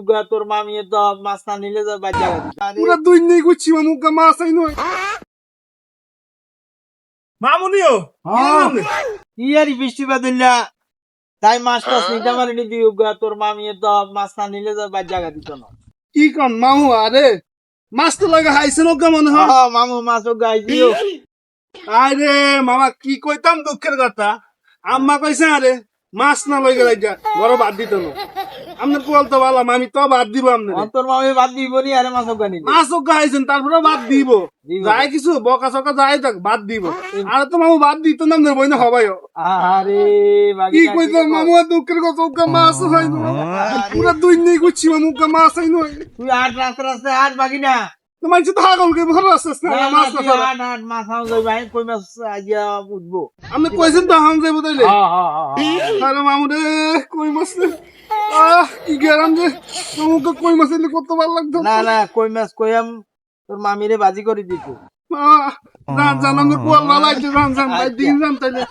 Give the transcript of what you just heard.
দিউগা তোর মামি তো মাছ না নিলে যা বাদ জায়গা পুরা দুই নেই গুছি মুগা মাছ আই নয় মামুনিও ইয়ারি বৃষ্টি বাদলা তাই মাছ টাছ নিতে পারিনি দিউগা তোর মামি তো মাছ না নিলে যা বাদ জায়গা দিত না কি কন মামু আরে মাছ তো লাগা হাইছে নগা মনে হয় মামু মাছ গাই দিও আরে মামা কি কইতাম দুঃখের কথা আম্মা কইছে আরে মাছ না লই গেলাই যা ঘর বাদ দিত না আপনার কোয়াল তো ভালো আমি তো বাদ দিব আপনার তোর মামি বাদ দিব নি আরে মাছ গানি মাছ খাইছেন তারপরে বাদ দিব যাই কিছু বকা সকা যাই থাক বাদ দিব আর তো মামু বাদ দিত না আপনার বই না হবাই আরে কি কইতাম মামু দুঃখের কথা মাছ হয় না পুরা দুই নেই গুছি মামু মাছ হয় না তুই আট রাস্তা আট বাকি না তোমার তো হাগল কে ভর আসছ না মাছ না আট মাছ আও যাই ভাই কই মাছ আইয়া উঠবো আমি কইছেন তো হাম যাইবো তাইলে হ্যাঁ আরে মামু রে কই মাছ কি গেরাম যে তোমাকে কই মাছ এলে কত ভালো লাগতো না কই মাছ কইয়াম তোর মামিরে বাজি করে দিত জান জান আমাদের কোয়াল ভালো লাগছে জান ভাই দিন জান তাইলে